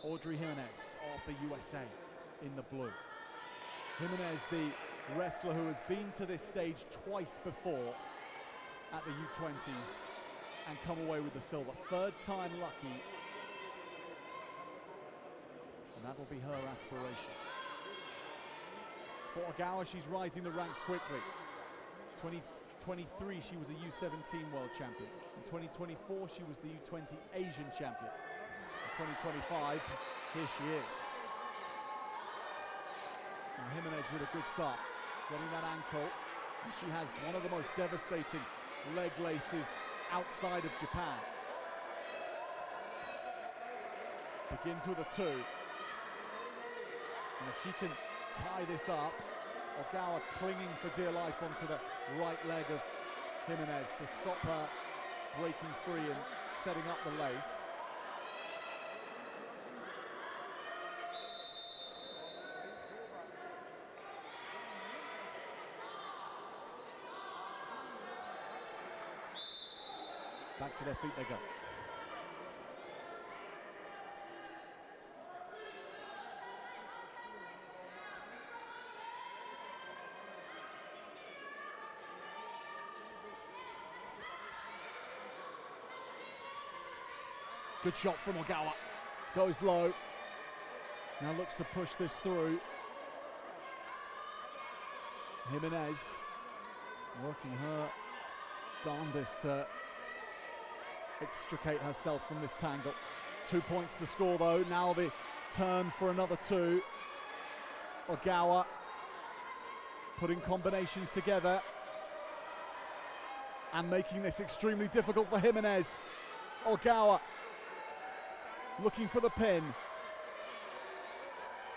Audrey Jimenez of the USA in the blue. Jimenez, the wrestler who has been to this stage twice before at the U20s and come away with the silver. Third time lucky. And that'll be her aspiration. For OGAWA, she's rising the ranks quickly. 2023, she was a U17 world champion. In 2024, she was the U20 Asian champion. In 2025, here she is. And Jimenez with a good start, getting that ankle. And she has one of the most devastating leg laces outside of Japan. Begins with a 2. And if she can tie this up, OGAWA clinging for dear life onto the right leg of Jimenez to stop her breaking free and setting up the lace. Back to their feet they go. Good shot from OGAWA. Goes low. Now looks to push this through. Jimenez working her darndest to extricate herself from this tangle. 2 points the score though. Now the turn for another 2. OGAWA putting combinations together and making this extremely difficult for Jimenez. OGAWA looking for the pin.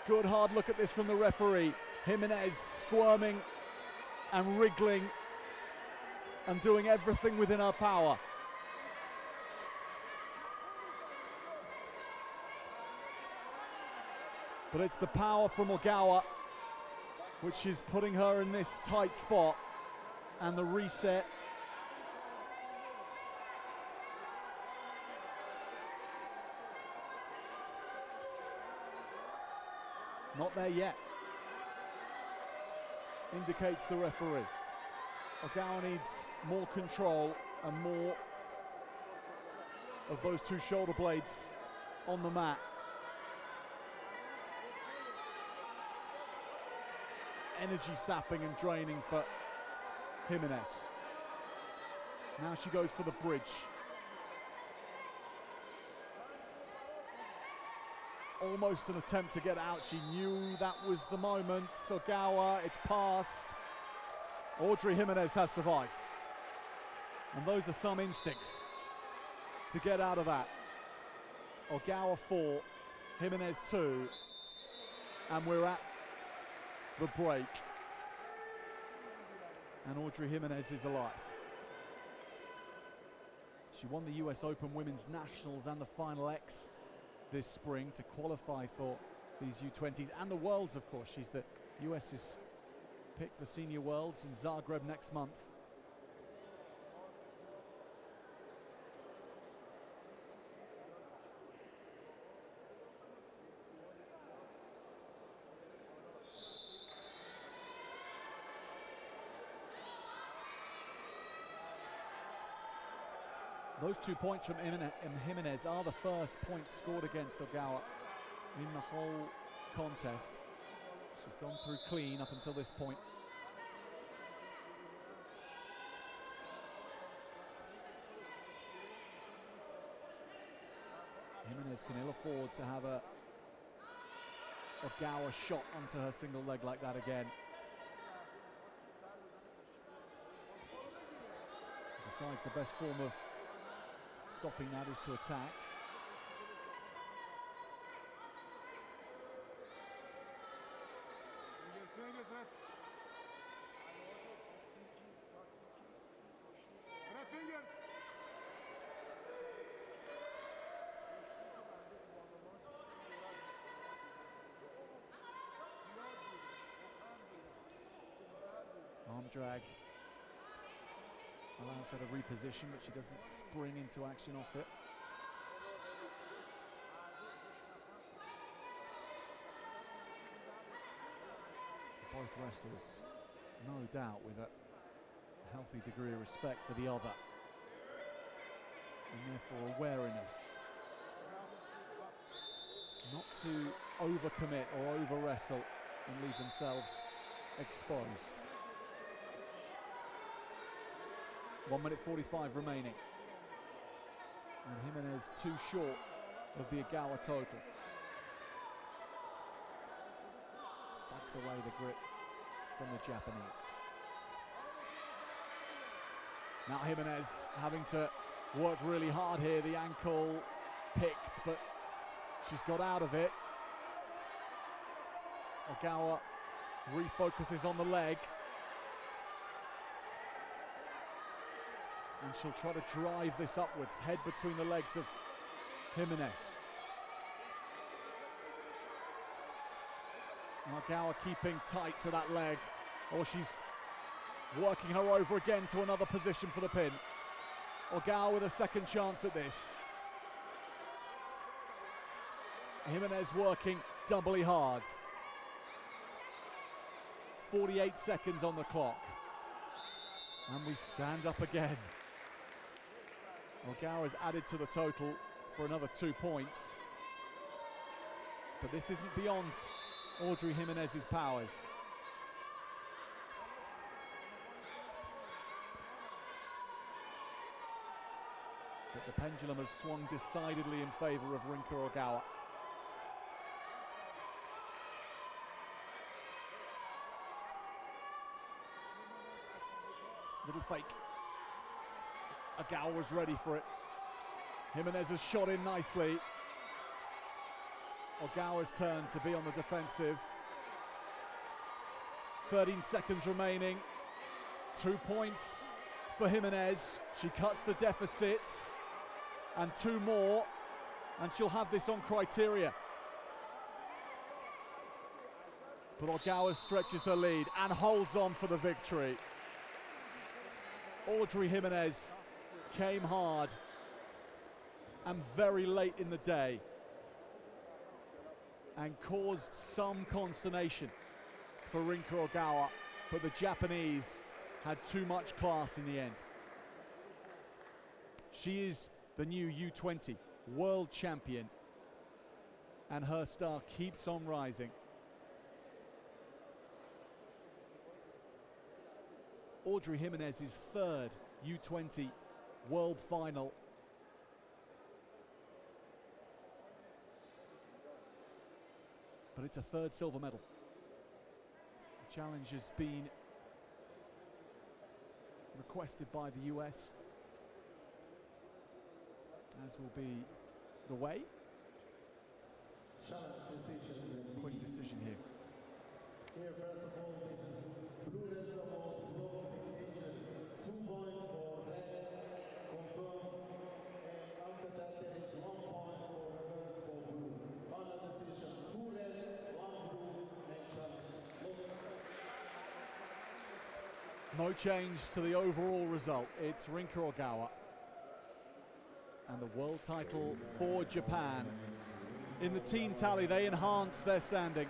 Good hard look at this from the referee. Jimenez squirming and wriggling and doing everything within her power. But it's the power from OGAWA which is putting her in this tight spot, and the reset. Not there yet, indicates the referee. OGAWA needs more control and more of those 2 shoulder blades on the mat. Energy sapping and draining for Jimenez. Now she goes for the bridge. Almost an attempt to get out. She knew that was the moment. OGAWA, it's past. Audrey Jimenez has survived. And those are some instincts to get out of that. OGAWA 4, Jimenez 2, and we're at the break. And Audrey Jimenez is alive. She won the US Open Women's Nationals and the Final X this spring to qualify for these U20s and the Worlds, of course. She's the US's pick for Senior Worlds in Zagreb next month. Those 2 points from Jimenez are the first points scored against OGAWA in the whole contest. She's gone through clean up until this point. Jimenez can ill afford to have a OGAWA shot onto her single leg like that again. Decides the best form of stopping that is to attack. Arm drag allows her to reposition, but she doesn't spring into action off it. Both wrestlers, no doubt, with a healthy degree of respect for the other, and therefore a wariness not to overcommit or over-wrestle and leave themselves exposed. 1 minute 45 remaining. And Jimenez too short of the OGAWA total. Fights away the grip from the Japanese. Now Jimenez having to work really hard here. The ankle picked, but she's got out of it. OGAWA refocuses on the leg. And she'll try to drive this upwards, head between the legs of Jimenez. OGAWA keeping tight to that leg, or she's working her over again to another position for the pin. OGAWA with a second chance at this. Jimenez working doubly hard. 48 seconds on the clock. And we stand up again. OGAWA's added to the total for another 2 points. But this isn't beyond Audrey Jimenez's powers. But the pendulum has swung decidedly in favor of Rinka OGAWA. Little fake. OGAWA was ready for it. Jimenez has shot in nicely. OGAWA's turn to be on the defensive. 13 seconds remaining. 2 points for Jimenez. She cuts the deficit. And 2 more. And she'll have this on criteria. But OGAWA stretches her lead and holds on for the victory. Audrey Jimenez came hard and very late in the day and caused some consternation for Rinka OGAWA, but the Japanese had too much class in the end. She is the new U20 world champion, and her star keeps on rising. Audrey Jimenez's third U20 world final. But it's a third silver medal. The challenge has been requested by the US, as will be the way. Quick decision here. Here, first of all, this is blue wrestler most blow occasion. 2 points for red, confirmed. And after that, there is 1 point for reverse for blue. Final decision, 2 red, 1 blue, and challenge. No change to the overall result. It's Rinka OGAWA and the world title for Japan. In the team tally, they enhance their standing.